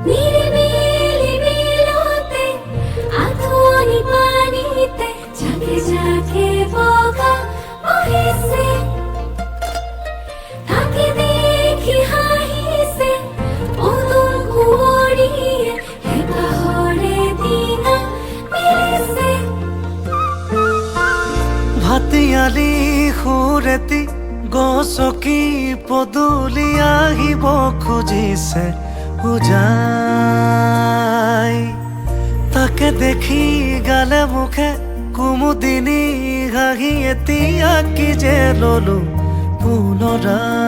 নিরিবিলি বিলোতে আধুনি পানিতে ঝাঁকে ঝাঁকে বগা বহিছে তাকে দেখি হাহিছে অদূর কুঁৱৰীয়ে হেঁপাহৰে দিনা মিলিছে ভাটিয়ালি সুৰেতি গছকি পদূলি আহিব খুজিছে উজাই তাকে দেখি গালে মুখে কুমুদিনী হাঁহি এতিয়া কি যে ললো পুনৰাই